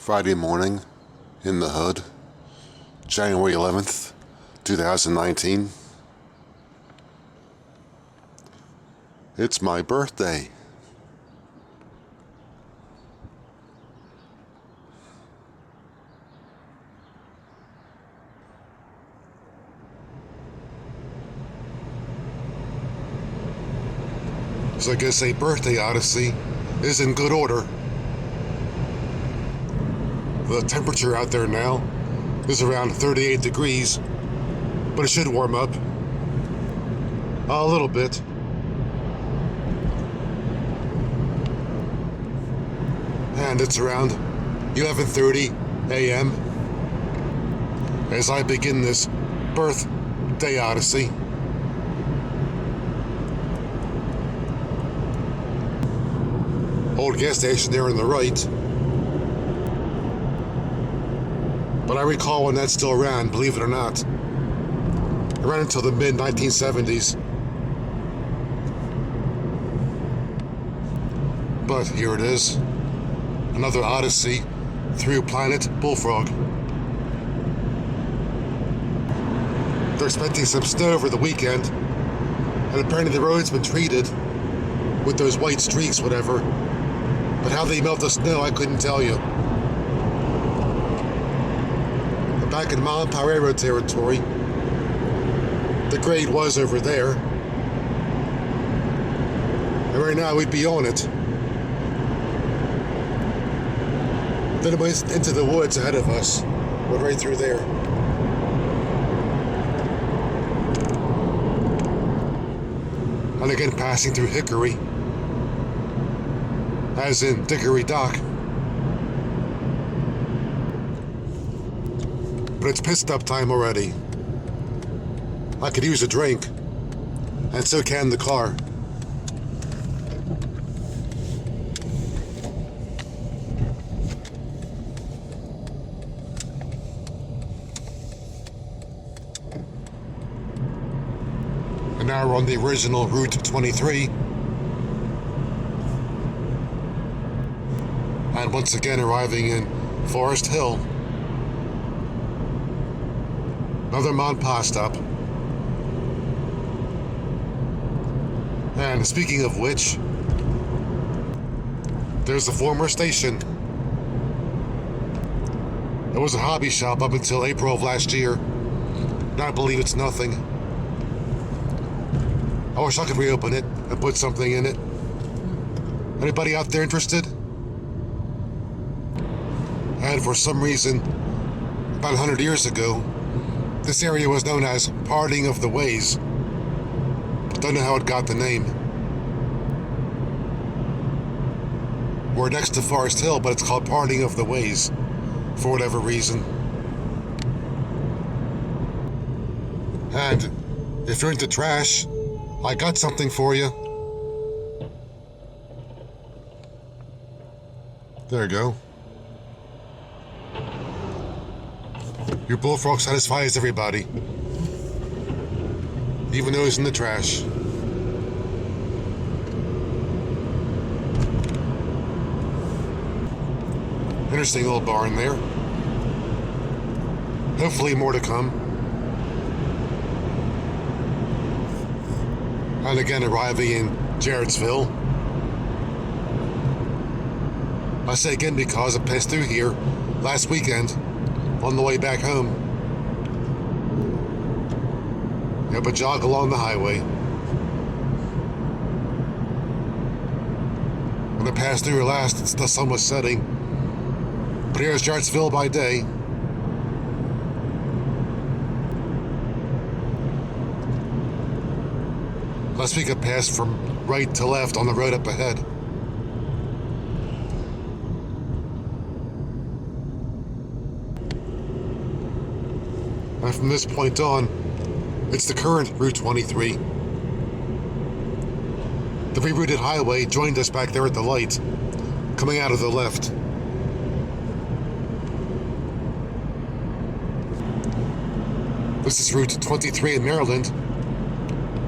Friday morning in the hood, January 11th, 2019. It's my birthday. So I guess a birthday Odyssey is in good order. The temperature out there now is around 38 degrees, but it should warm up a little bit. And it's around 11:30 a.m. as I begin this birthday Odyssey. Old gas station there on the right. But I recall when that still ran, believe it or not. It ran until the mid-1970s. But here it is. Another Odyssey through Planet Bullfrog. They're expecting some snow over the weekend, and apparently the road's been treated with those white streaks, whatever. But how they melt the snow, I couldn't tell you. But back in Mile and Power Railroad territory, the grade was over there. And right now we'd be on it. Then it went into the woods ahead of us. Went right through there. And again passing through Hickory. As in Dickory Dock. But it's pit stop time already. I could use a drink, and so can the car. And now we're on the original Route 23. And once again arriving in Forest Hill. Another Mont Pas stop. And speaking of which, there's the former station. It was a hobby shop up until April of last year. Now I believe it's nothing. I wish I could reopen it and put something in it. Anybody out there interested? And for some reason, about 100 years ago, this area was known as Parting of the Ways. Don't know how it got the name. We're next to Forest Hill, but it's called Parting of the Ways, for whatever reason. And if you're into trash, I got something for you. There you go. Your bullfrog satisfies everybody, even those in the trash. Interesting little barn there. Hopefully more to come. And again arriving in Jarrettsville. I say again because I passed through here last weekend on the way back home. Yep, a jog along the highway. When I passed through here last, the sun was setting. But here's Jarrettsville by day. Last week I passed from right to left on the road up ahead. And from this point on, it's the current Route 23. The rerouted highway joined us back there at the light, coming out of the left. This is Route 23 in Maryland.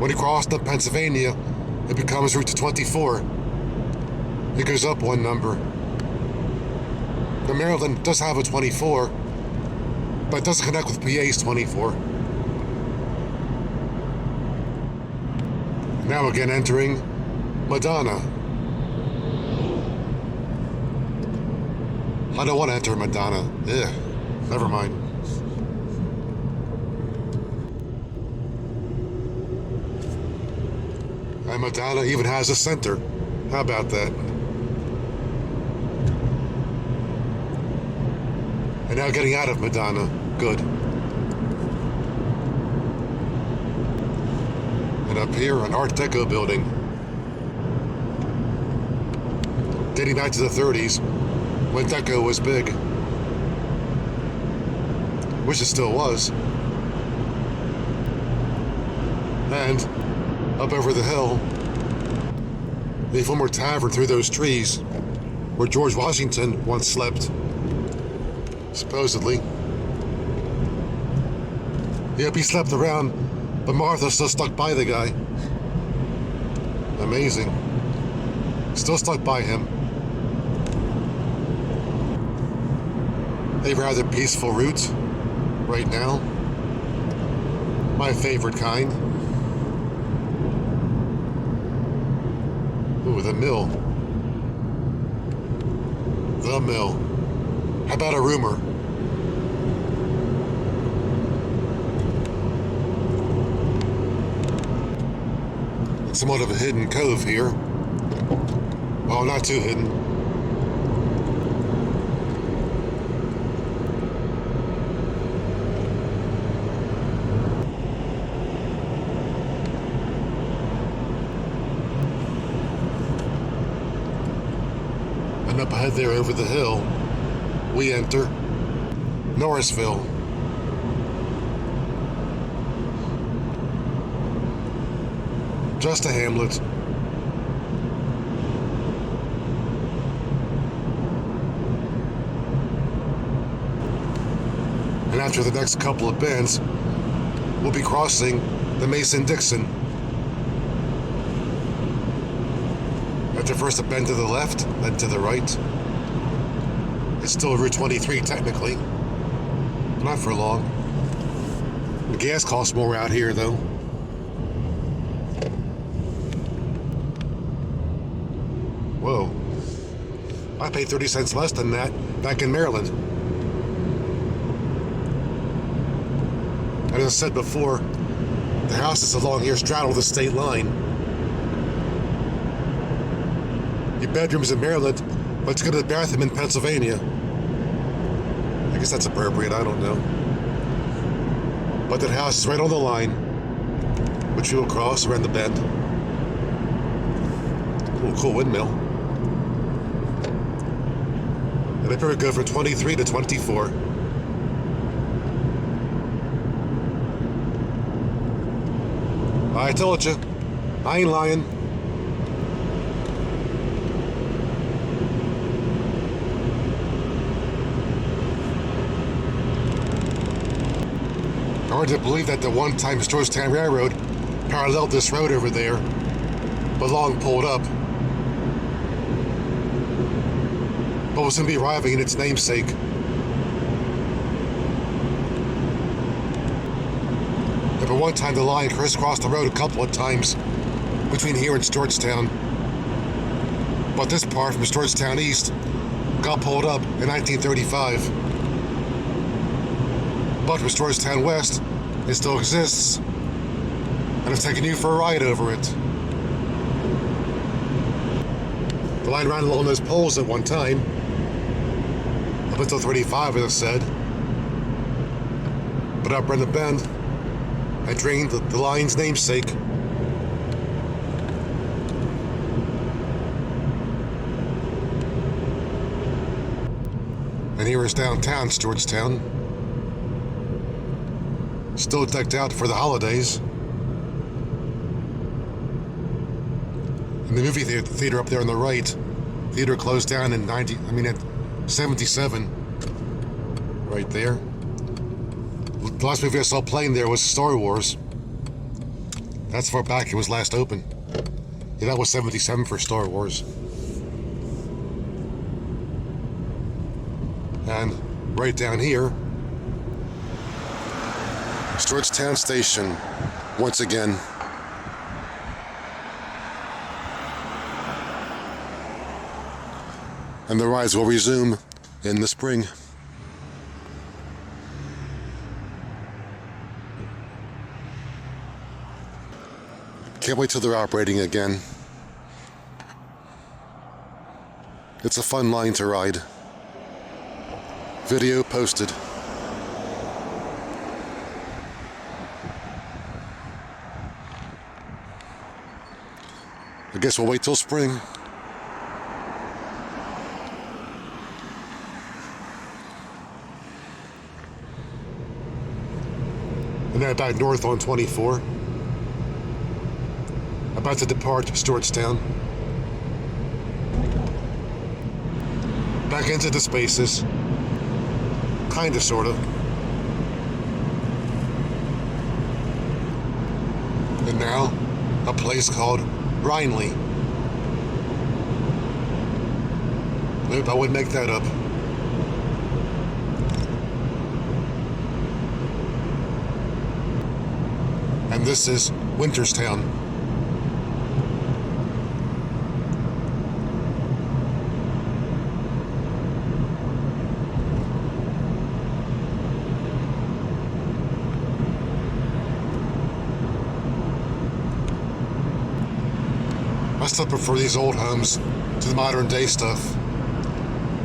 When you cross into Pennsylvania, it becomes Route 24. It goes up one number. The Maryland does have a 24, but it doesn't connect with PA's 24. Now again entering Madonna. I don't want to enter Madonna. Ugh, never mind. And Madonna even has a center. How about that? And now getting out of Madonna. Good. And up here, an Art Deco building. Dating back to the 30s, when Deco was big. Which it still was. And up over the hill, the former tavern through those trees where George Washington once slept. Supposedly. Yep, he slept around, but Martha still stuck by the guy. Amazing. Still stuck by him. A rather peaceful route right now. My favorite kind. Ooh, the mill. The mill. How about a rumor? It's somewhat of a hidden cove here. Oh, not too hidden. And up ahead there over the hill, we enter Norrisville. Just a hamlet. And after the next couple of bends, we'll be crossing the Mason-Dixon. After first a bend to the left, then to the right. It's still Route 23 technically. Not for long. The gas costs more out here though. Whoa. I paid 30 cents less than that back in Maryland. And as I said before, the houses along here straddle the state line. Your bedroom's in Maryland, but let's go to the bathroom in Pennsylvania. I guess that's appropriate, I don't know. But that house is right on the line, which we will cross around the bend. Ooh, cool windmill. And they probably go from 23 to 24. I told you, I ain't lying. Hard to believe that the one-time Stewartstown Railroad paralleled this road over there, but long pulled up. But was going to be arriving in its namesake. And for one time, the line crisscrossed the road a couple of times between here and Stewartstown. But this part from Stewartstown East got pulled up in 1935. But from Stewartstown West, it still exists, and I've taken you for a ride over it. The line ran along those poles at one time, up until 35, as I said. But up around the bend, I drained the line's namesake. And here is downtown Stewartstown. Still decked out for the holidays. And the movie theater up there on the right, theater closed down in at 77. Right there. The last movie I saw playing there was Star Wars. That's far back it was last open. Yeah, that was 77 for Star Wars. And right down here, Stewartstown Station, once again. And the rides will resume in the spring. Can't wait till they're operating again. It's a fun line to ride. Video posted. I guess we'll wait till spring. And then back north on 24. About to depart Stewartstown. Back into the spaces. Kinda, sorta. And now, a place called Rhineley. Nope, I wouldn't make that up. And this is Winterstown. I still prefer these old homes to the modern day stuff.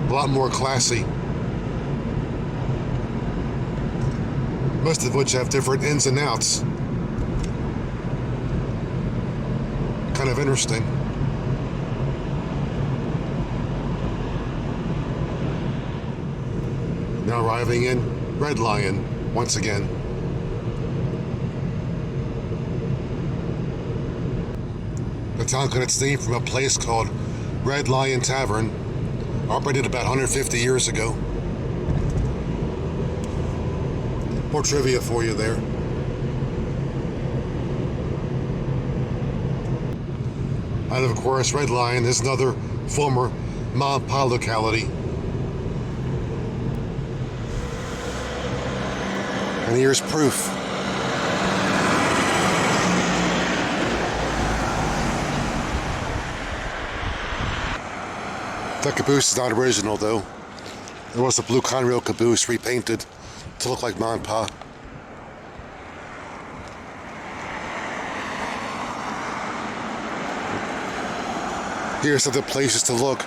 A lot more classy. Most of which have different ins and outs. Kind of interesting. Now arriving in Red Lion once again. The town got its name from a place called Red Lion Tavern, operated about 150 years ago. More trivia for you there. And of course, Red Lion is another former Ma and Pa locality. And here's proof. That caboose is not original though. It was a blue Conrail caboose repainted to look like Ma and Pa. Here's other places to look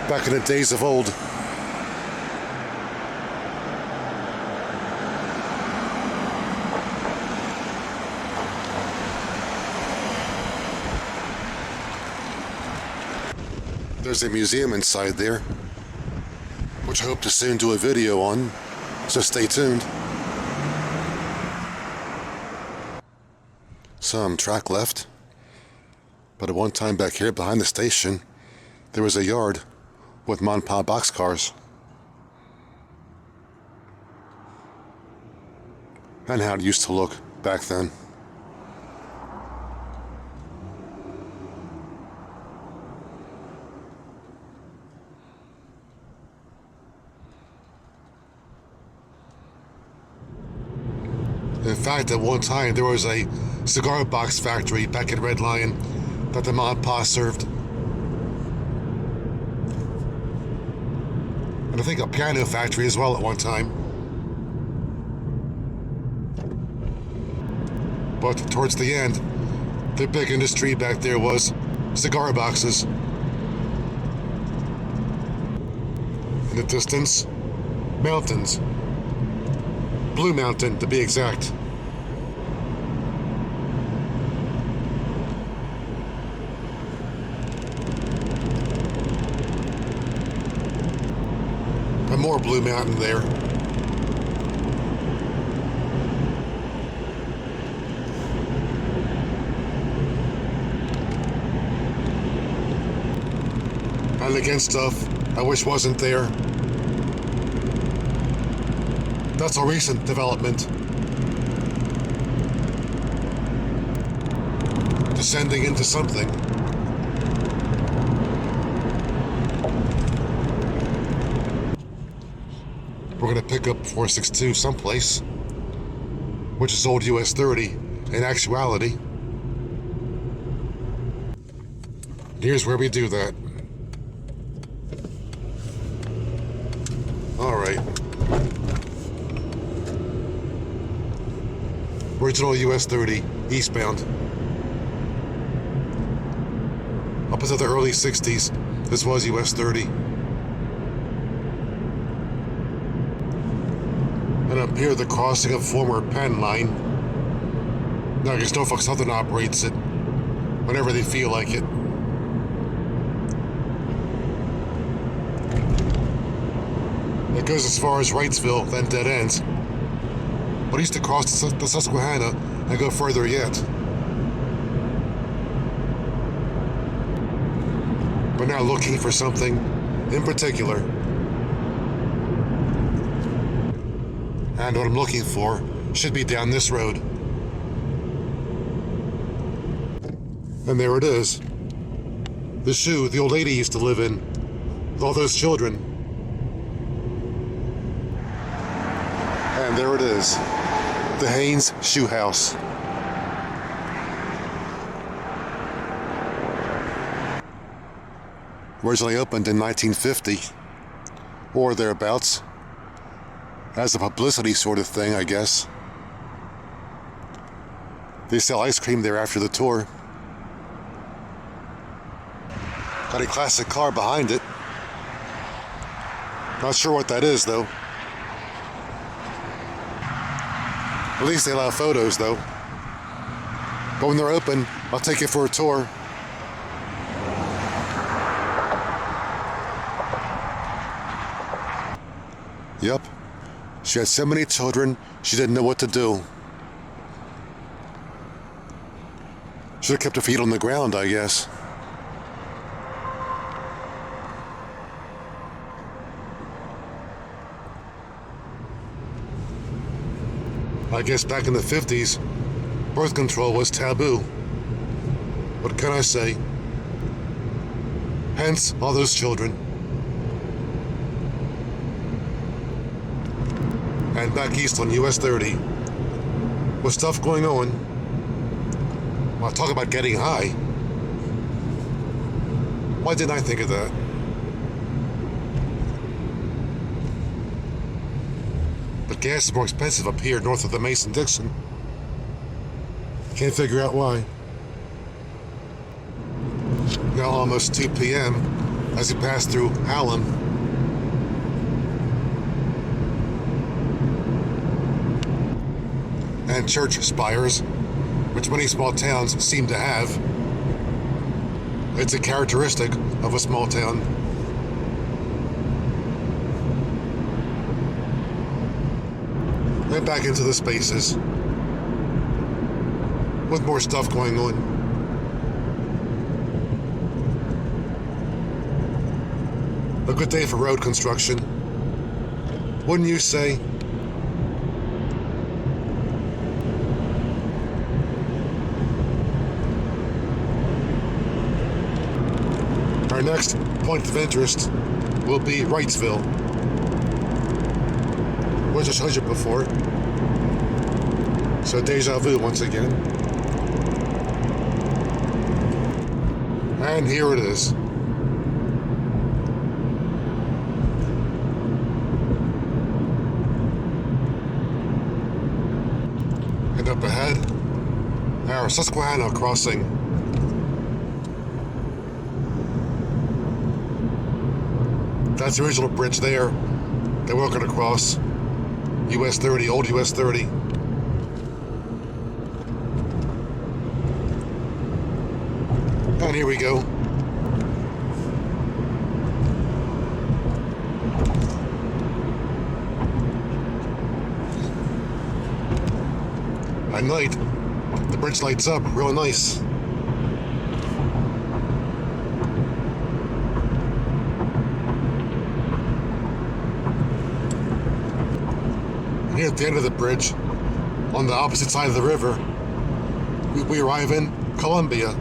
back in the days of old. There's a museum inside there, which I hope to soon do a video on, so stay tuned. Some track left, but at one time back here behind the station, there was a yard with Ma and Pa boxcars. And how it used to look back then. In fact, at one time, there was a cigar box factory back at Red Lion that the Ma and Pa served. And I think a piano factory as well at one time. But towards the end, the big industry back there was cigar boxes. In the distance, mountains. Blue Mountain, to be exact. And more Blue Mountain there. And again, stuff I wish wasn't there. That's a recent development. Descending into something. we're going to pick up 462 someplace, which is old US 30 in actuality. Here's where we do that. Alright. Original US 30, eastbound. Up until the early 60s, this was US 30. And up here, the crossing of former Penn line. Now, I guess Norfolk Southern operates it whenever they feel like it. It goes as far as Wrightsville, then dead ends. But I used to cross the Susquehanna and go further yet. We're now looking for something in particular. And what I'm looking for should be down this road. And there it is. The shoe the old lady used to live in, with all those children. And there it is. The Haynes Shoe House. Originally opened in 1950, or thereabouts, as a publicity sort of thing, I guess. They sell ice cream there after the tour. Got a classic car behind it. Not sure what that is, though. At least they allow photos, though. But when they're open, I'll take it for a tour. Yep. She had so many children, she didn't know what to do. Should have kept her feet on the ground, I guess. I guess back in the 50s, birth control was taboo. What can I say? Hence, all those children. And back east on US 30, with stuff going on. Well, talk about getting high. Why didn't I think of that? But gas is more expensive up here north of the Mason-Dixon. Can't figure out why. Now almost 2 p.m. as we pass through Hallam. And church spires, which many small towns seem to have. It's a characteristic of a small town. And back into the spaces, with more stuff going on. A good day for road construction, wouldn't you say? Our next point of interest will be Wrightsville, which I showed you before. So deja vu once again. And here it is. And up ahead, our Susquehanna crossing. That's the original bridge there that we're going to cross. US 30, old US 30. And here we go. At night, the bridge lights up real nice. Here at the end of the bridge, on the opposite side of the river, we arrive in Columbia.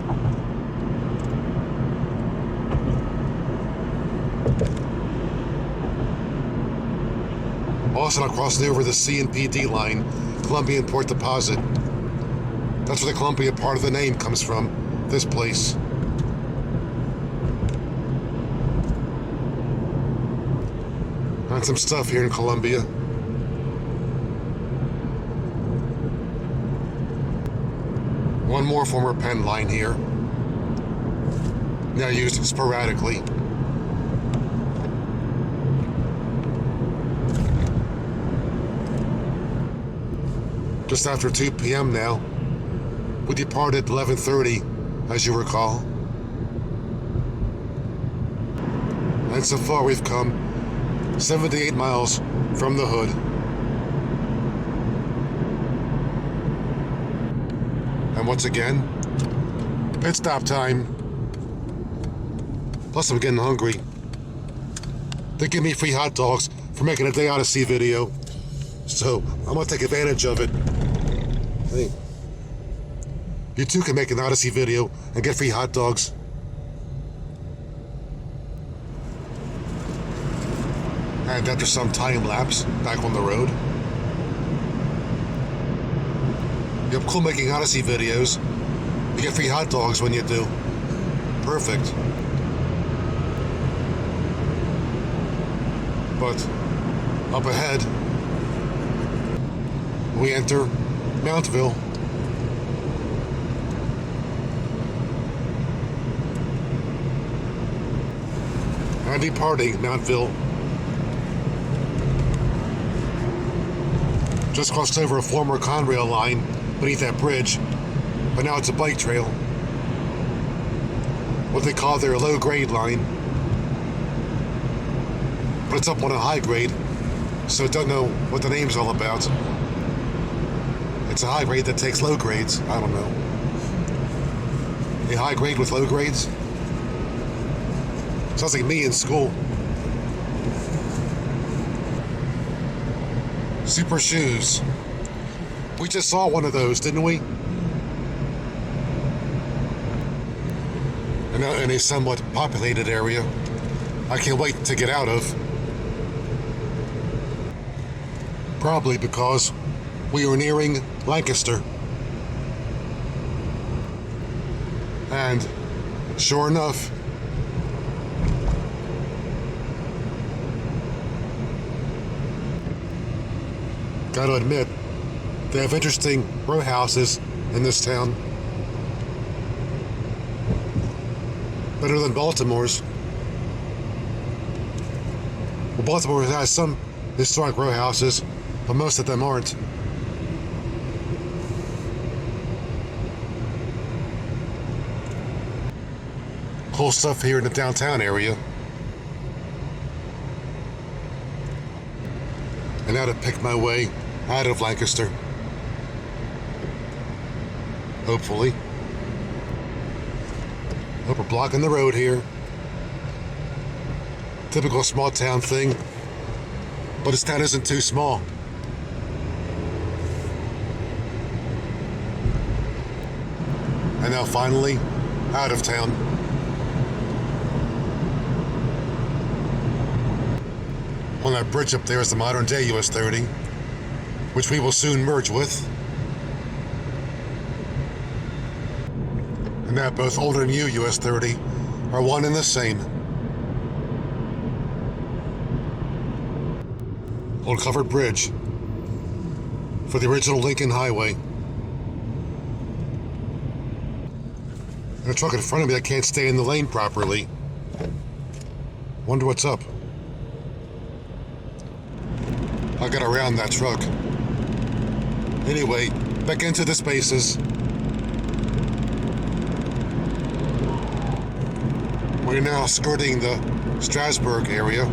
Also, I'm crossing over the C&PD line, Columbian Port Deposit. That's where the Columbia part of the name comes from, this place. And some stuff here in Columbia. One more former Penn line here. Now used sporadically. Just after 2 p.m. now. We departed at 11:30, as you recall. And so far we've come 78 miles from the hood. And once again, pit stop time. Plus I'm getting hungry. They give me free hot dogs for making a Day Odyssey video. So I'm gonna take advantage of it. Hey, you too can make an Odyssey video and get free hot dogs. And after some time lapse, back on the road. Yep, cool making Odyssey videos. You get free hot dogs when you do. Perfect. But up ahead, we enter Mountville. And departing Mountville. Just crossed over a former Conrail line beneath that bridge, but now it's a bike trail. What they call their low-grade line. But it's up on a high grade, so I don't know what the name's all about. It's a high grade that takes low grades. I don't know. A high grade with low grades? Sounds like me in school. Super shoes. We just saw one of those, didn't we? And now in a somewhat populated area I can't wait to get out of. Probably because we are nearing Lancaster. And sure enough, gotta admit, they have interesting row houses in this town. Better than Baltimore's. Well, Baltimore has some historic row houses, but most of them aren't. Cool stuff here in the downtown area. And now to pick my way out of Lancaster. Hopefully. Hope we're blocking the road here. Typical small town thing. But this town isn't too small. And now finally, out of town. On that bridge up there is the modern day US 30, which we will soon merge with. And that both old and new US 30 are one and the same. Old covered bridge for the original Lincoln Highway. And a truck in front of me that can't stay in the lane properly. Wonder what's up. I got around that truck. Anyway, back into the spaces. We're now skirting the Strasburg area.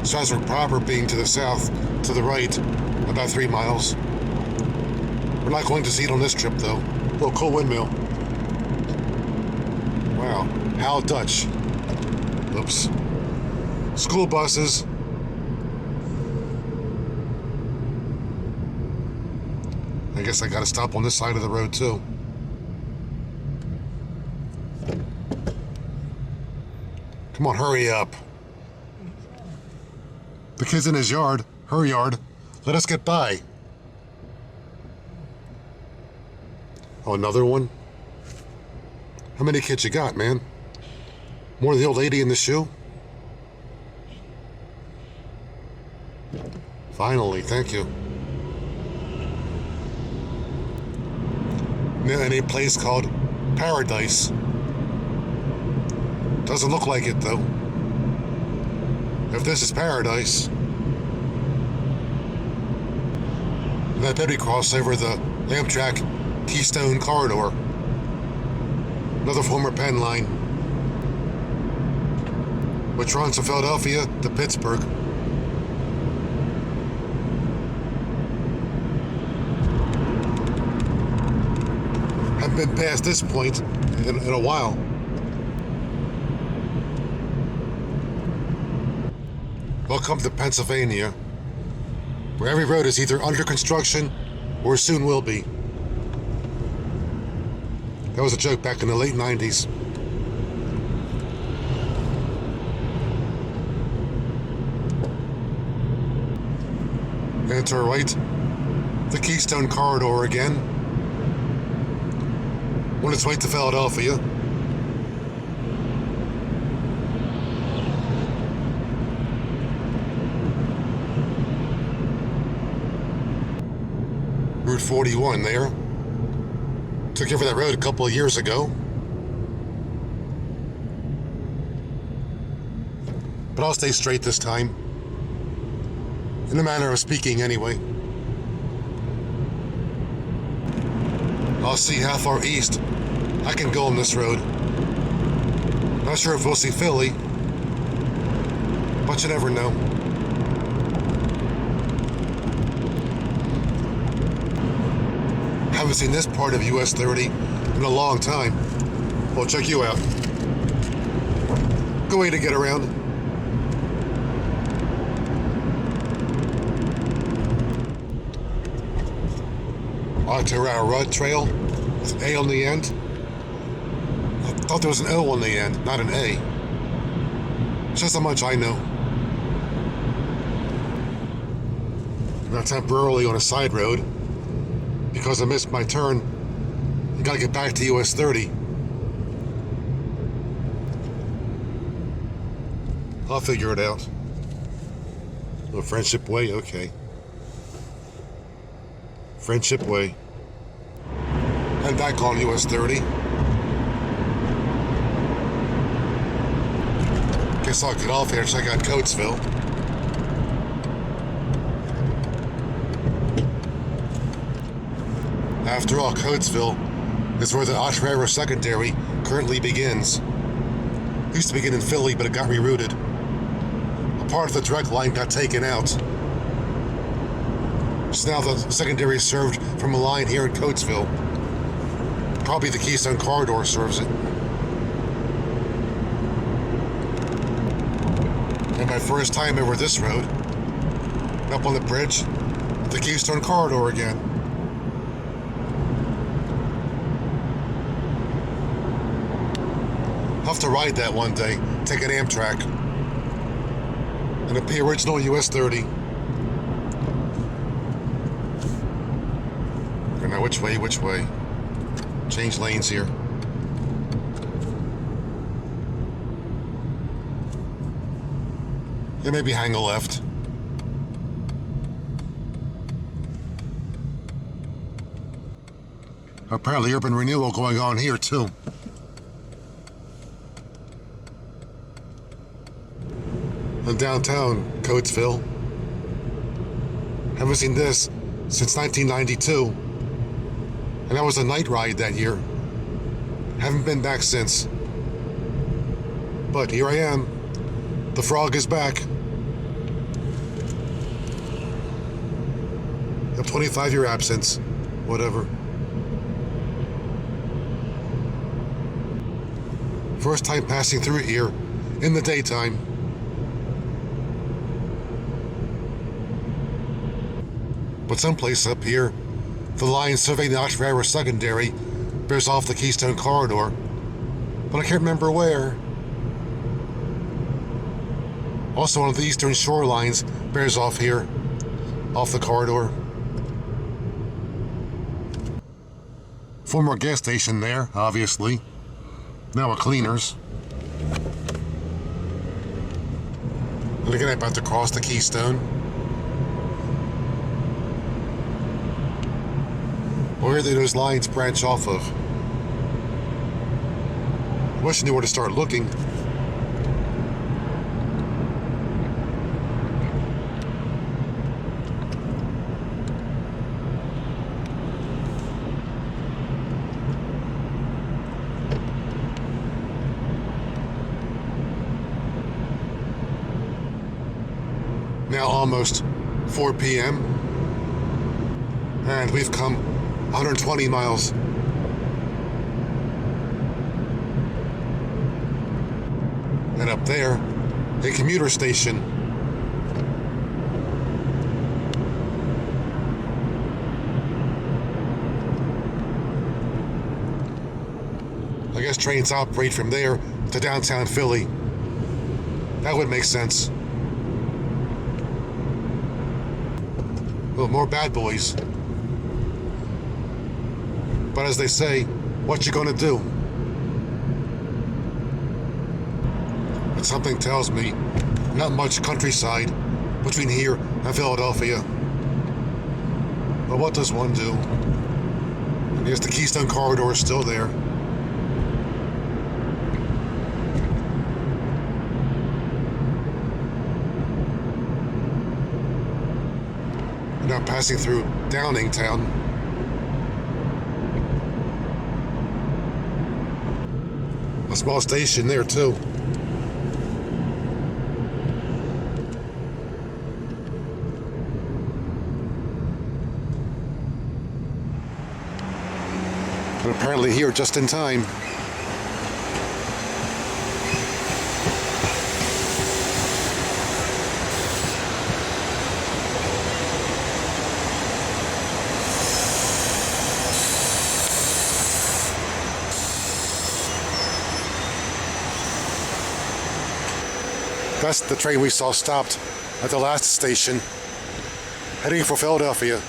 Strasburg proper being to the south, to the right, about 3 miles. We're not going to see it on this trip, though. Little cool windmill. Wow, how Dutch. Oops. School buses. I guess I gotta stop on this side of the road, too. Come on, hurry up. The kid's in his yard, her yard. Let us get by. Oh, another one? How many kids you got, man? More than the old lady in the shoe? Finally, thank you. In a place called Paradise. Doesn't look like it, though. If this is Paradise, that better cross over the Amtrak Keystone Corridor. Another former Penn line, which runs from Philadelphia to Pittsburgh. Haven't been past this point in a while. Welcome to Pennsylvania, where every road is either under construction or soon will be. That was a joke back in the late 90s. And to our right, the Keystone Corridor again. On its way to Philadelphia. Route 41 there. Took over that road a couple of years ago. But I'll stay straight this time. In a manner of speaking, anyway. I'll see how far east I can go on this road. Not sure if we'll see Philly, but you never know. Haven't seen this part of US 30 in a long time. Well, check you out. Good way to get around. Road Trail with an A on the end. I thought there was an O on the end, not an A. Just how much I know. Not temporarily on a side road because I missed my turn. I gotta get back to US 30. I'll figure it out. Oh, Friendship Way, okay. Friendship Way. And back on US 30. Guess I'll get off here and check out Coatesville. After all, Coatesville is where the Oswego Secondary currently begins. It used to begin in Philly, but it got rerouted. A part of the direct line got taken out. So now the secondary is served from a line here in Coatesville. Probably the Keystone Corridor serves it. And my first time over this road, up on the bridge, the Keystone Corridor again. I'll have to ride that one day, take an Amtrak. And it'll be original US 30. Now which way, which way? Change lanes here. Yeah, maybe hang a left. Apparently urban renewal going on here too. In downtown Coatesville. Haven't seen this since 1992. And that was a night ride that year. Haven't been back since. But here I am. The frog is back. A 25-year absence. Whatever. First time passing through it here in the daytime. But someplace up here, the line surveying the Oswego Secondary bears off the Keystone Corridor, but I can't remember where. Also on the eastern shorelines, Bears off here, off the corridor. Former gas station there, obviously. Now a cleaners. Looking at about to cross the Keystone. Where do those lines branch off of? I wish I knew where to start looking. Now almost 4 p.m. and we've come 120 miles. And up there, a commuter station. I guess trains operate from there to downtown Philly. That would make sense. Well, more bad boys. But as they say, what you gonna do? But something tells me not much countryside between here and Philadelphia. But what does one do? I guess the Keystone Corridor is still there. We're now passing through Downingtown. A small station there too. But apparently here just in time. That's the train we saw stopped at the last station, heading for Philadelphia.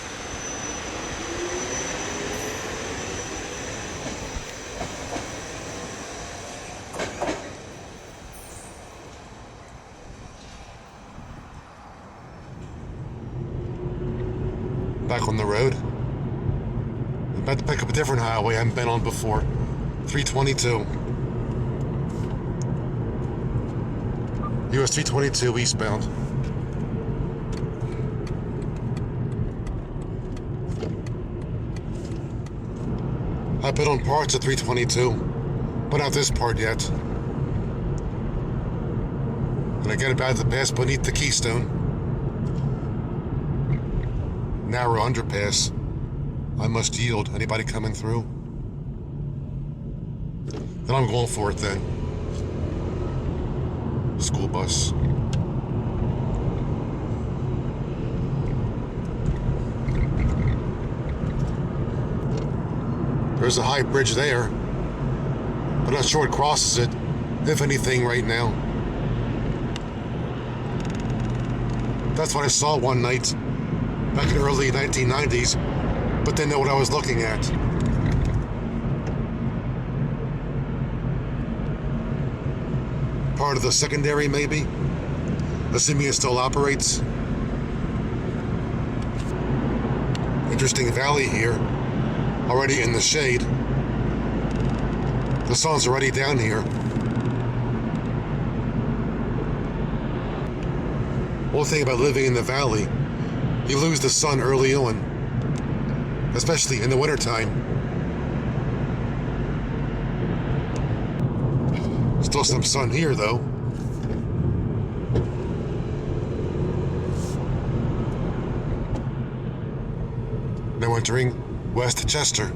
Back on the road. I'm about to pick up a different highway I haven't been on before. 322. US 322 eastbound. I've been on parts of 322, but not this part yet. And I get about to pass beneath the Keystone. Narrow underpass. I must yield. Anybody coming through? Then I'm going for it then. School bus. There's a high bridge there. I'm not sure it crosses it, if anything, right now. That's what I saw one night, back in the early 1990s, but didn't know what I was looking at. Part of the secondary, maybe? Assuming it still operates. Interesting valley here. Already in the shade. The sun's already down here. One thing about living in the valley, you lose the sun early on. Especially in the wintertime. Still some sun here, though. Now entering West Chester.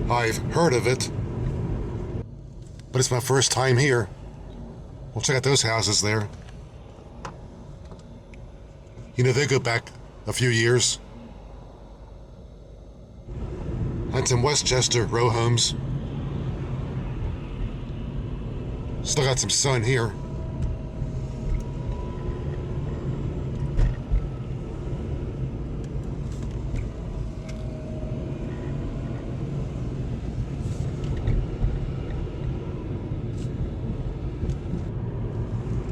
I've heard of it, but it's my first time here. We'll check out those houses there. You know, they go back a few years. That's in Westchester, row homes. Still got some sun here.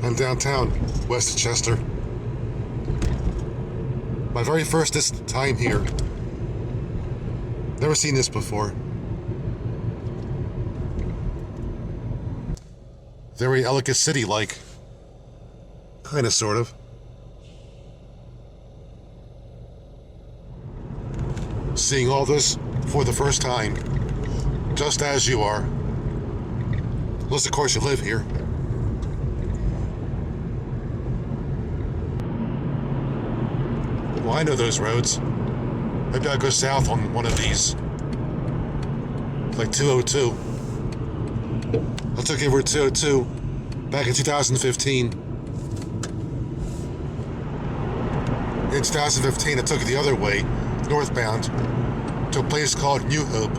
I'm downtown, west of Chester. My very first time here. Never seen this before. Very Ellicott City-like. Kinda, sort of. Seeing all this for the first time. Just as you are. Unless, of course, you live here. Well, I know those roads. Maybe I'll go south on one of these. Like 202. I took over 202 back in 2015. In 2015, I took it the other way, northbound, to a place called New Hope.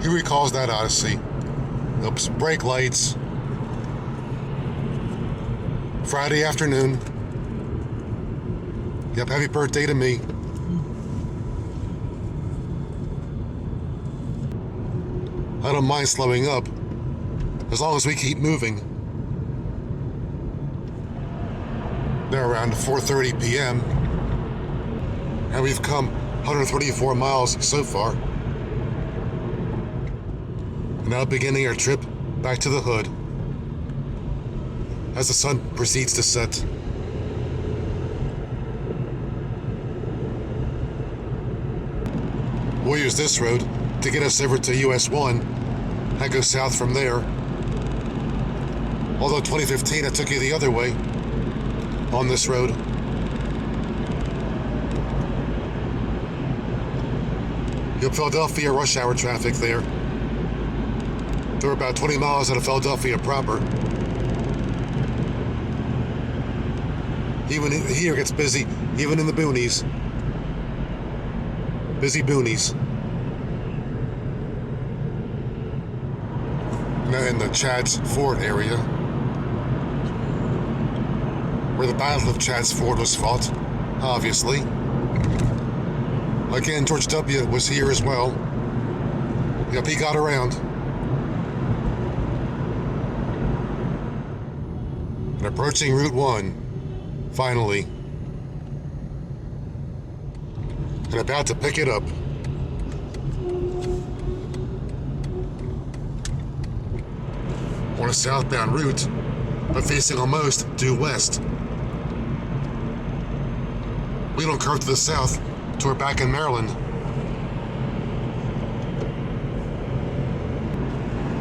He recalls that Odyssey. Oops, brake lights. Friday afternoon. Yep, happy birthday to me. I don't mind slowing up, as long as we keep moving. Now around 4:30 p.m., and we've come 134 miles so far. Now beginning our trip back to the hood, as the sun proceeds to set. We'll use this road to get us over to US 1 and go south from there. Although 2015 I took you the other way on this road. You have Philadelphia rush hour traffic there. They're about 20 miles out of Philadelphia proper. Even here it gets busy, even in the boonies. Busy boonies. Now in the Chad's Ford area, where the Battle of Chad's Ford was fought, obviously. Again, George W. was here as well. Yep, he got around. And approaching Route 1, finally. And about to pick it up. On a southbound route, but facing almost due west. We don't curve to the south till we're back in Maryland.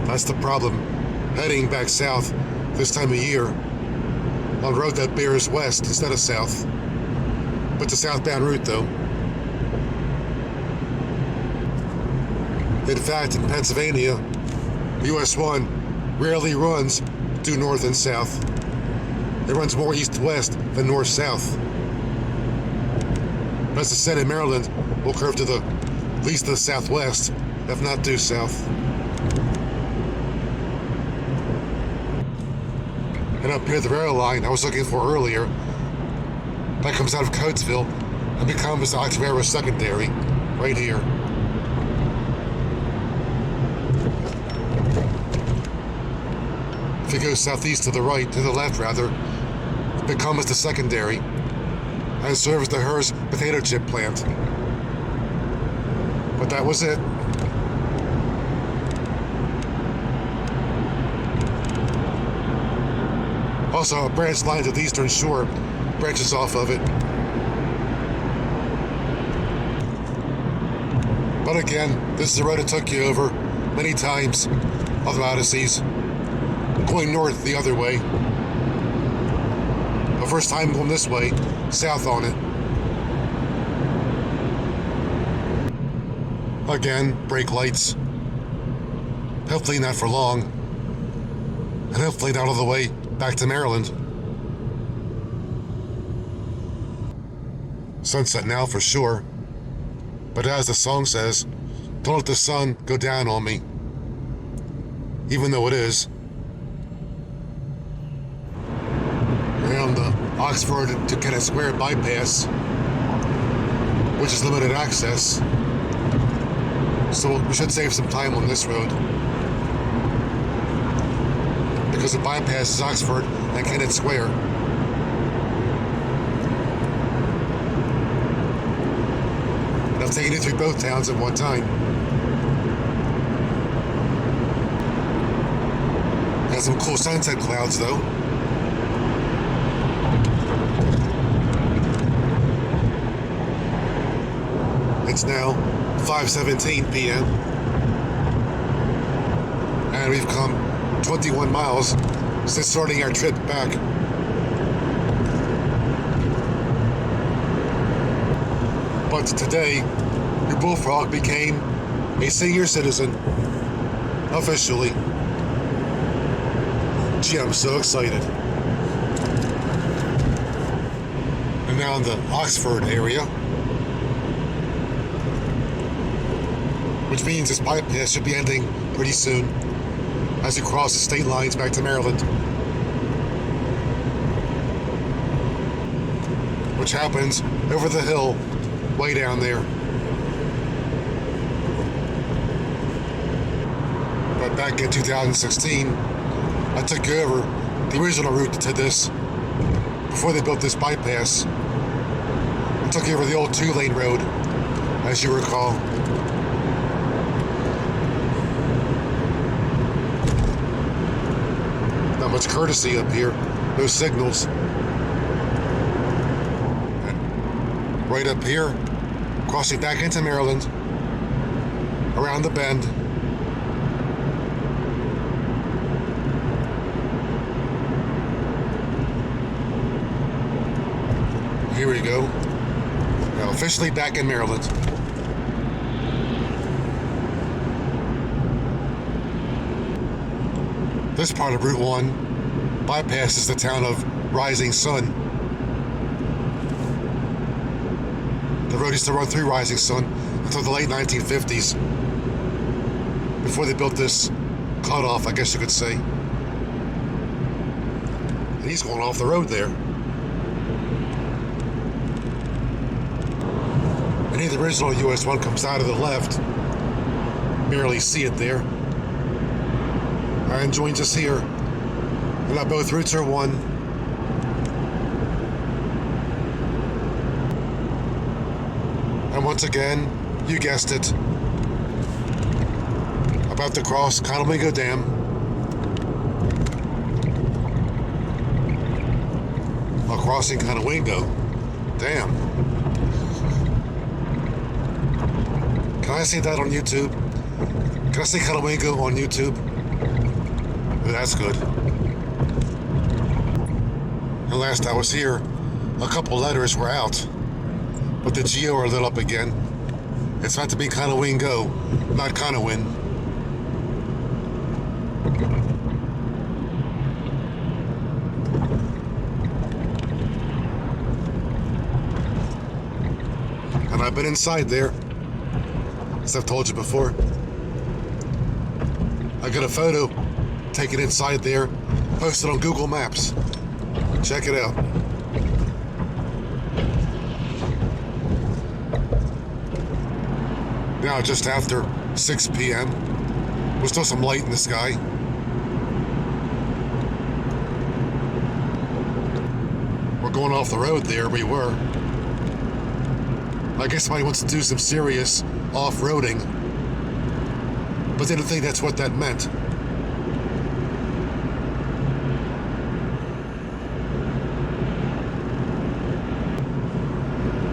That's the problem, heading back south this time of year on a road that bears west instead of south. But the southbound route though. In fact, in Pennsylvania, US 1 rarely runs due north and south. It runs more east-west than north-south. As I said, in Maryland, we'll curve to the at least the southwest, if not due south. And up here, the rail line I was looking for earlier, that comes out of Coatesville and becomes the Octorara Secondary, right here. If you go southeast to the right, to the left rather, it becomes the secondary and serves the Hearst potato chip plant. But that was it. Also, a branch line to the Eastern Shore branches off of it. But again, this is the road I took you over many times, other Odysseys. Going north the other way. The first time going this way, south on it. Again, brake lights. Hopefully not for long. And hopefully not all the way back to Maryland. Sunset now for sure. But as the song says, don't let the sun go down on me. Even though it is, Oxford to Kennett Square bypass, which is limited access. So we should save some time on this road, because it bypasses Oxford and Kennett Square. And I've taken it through both towns at one time. Has some cool sunset clouds though. It's now 5:17 p.m. and we've come 21 miles since starting our trip back. But today, your bullfrog became a senior citizen, officially. Gee, I'm so excited. And now in the Oxford area, which means this bypass should be ending pretty soon as you cross the state lines back to Maryland, which happens over the hill way down there. But back in 2016, I took over the original route to this before they built this bypass. I took over the old 2-lane road, as you recall. Not much courtesy up here, no signals. And right up here, crossing back into Maryland, around the bend. Here we go. Now officially back in Maryland. This part of Route 1 bypasses the town of Rising Sun. The road used to run through Rising Sun until the late 1950s, before they built this cutoff, I guess you could say. And he's going off the road there. And the original US 1 comes out of the left. Barely see it there. And joins us here. And now both routes are one. And once again, you guessed it, about to cross Conowingo Dam. While crossing Conowingo. Damn. Can I say that on YouTube? Can I say Conowingo on YouTube? Oh, that's good. And last I was here, a couple letters were out, but the geo are lit up again. It's meant to be Conowingo, not Conowin. And I've been inside there, as I've told you before. I got a photo taken inside there, posted on Google Maps. Check it out. Now just after 6 p.m. There's still some light in the sky. We're going off the road there, we were. I guess somebody wants to do some serious off-roading, but they didn't think that's what that meant.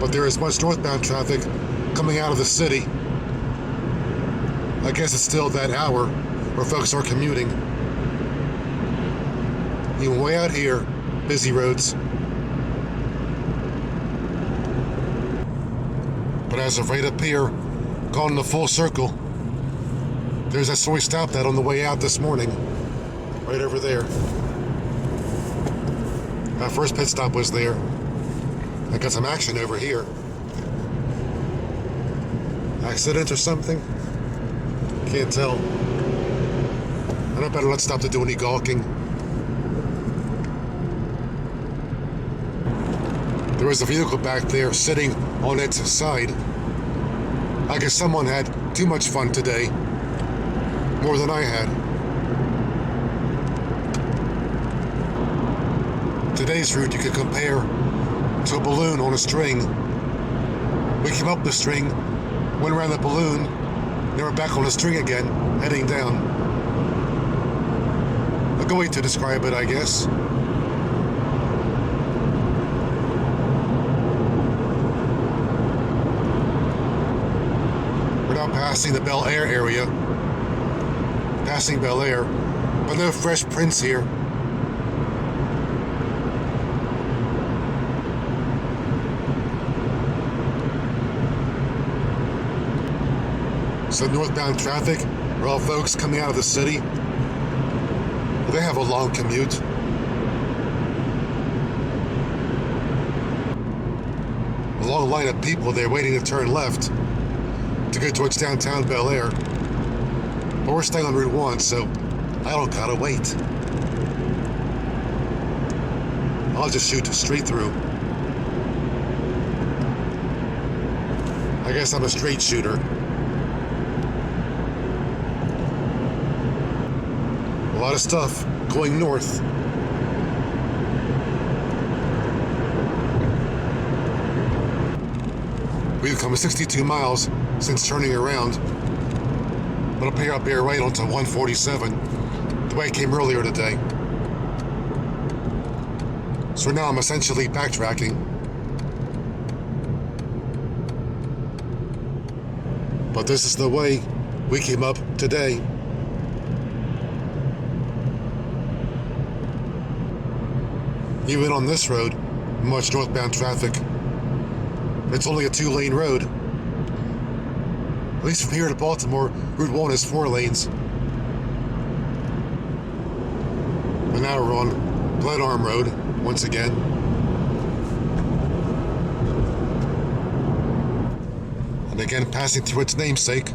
But there is much northbound traffic coming out of the city. I guess it's still that hour where folks are commuting. Even way out here, busy roads. But as of right up here, going the full circle, there's that store we stopped at on the way out this morning. Right over there. Our first pit stop was there. I got some action over here. Accident or something? Can't tell. And I better not stop to do any gawking. There was a vehicle back there sitting on its side. I guess someone had too much fun today. More than I had. Today's route you could compare to a balloon on a string. We came up the string, went around the balloon, then we're back on the string again, heading down. A good way to describe it, I guess. We're now passing the Bel Air area. Passing Bel Air, but no fresh prints here. So northbound traffic are all folks coming out of the city. Well, they have a long commute. A long line of people there waiting to turn left to go towards downtown Bel Air. But we're staying on Route 1, so I don't gotta wait. I'll just shoot straight through. I guess I'm a straight shooter. A lot of stuff going north. We've come 62 miles since turning around. But I'll up here right onto 147, the way I came earlier today. So now I'm essentially backtracking. But this is the way we came up today. Even on this road, much northbound traffic. It's only a 2-lane road. At least from here to Baltimore, Route 1 is 4 lanes. And now we're on Blood Arm Road once again. And again passing through its namesake.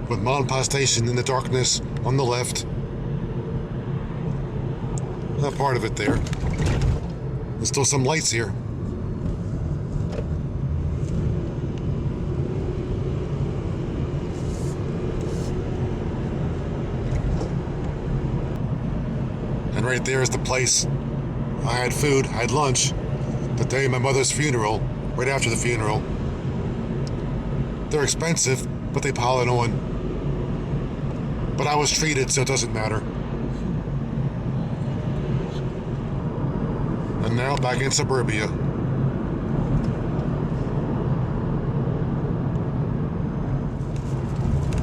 With Monpont Station in the darkness on the left. Not part of it there. There's still some lights here. And right there is the place I had food, I had lunch the day of my mother's funeral, right after the funeral. They're expensive, but they pile it on. But I was treated, so it doesn't matter. And now back in suburbia.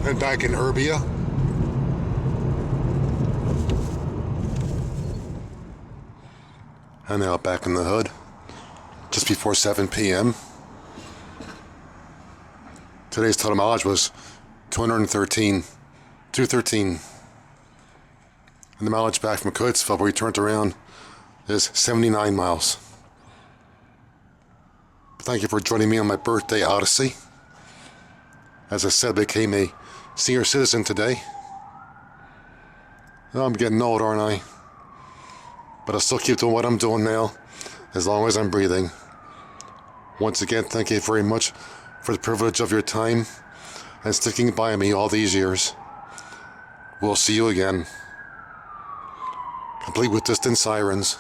And back in Urbia. And now back in the hood. Just before 7 p.m. Today's total mileage was 213. And the mileage back from Coatesville, where we turned around, is 79 miles. Thank you for joining me on my birthday odyssey. As I said, I became a senior citizen today. Well, I'm getting old, aren't I? But I'll still keep doing what I'm doing now, as long as I'm breathing. Once again, thank you very much for the privilege of your time and sticking by me all these years. We'll see you again, complete with distant sirens.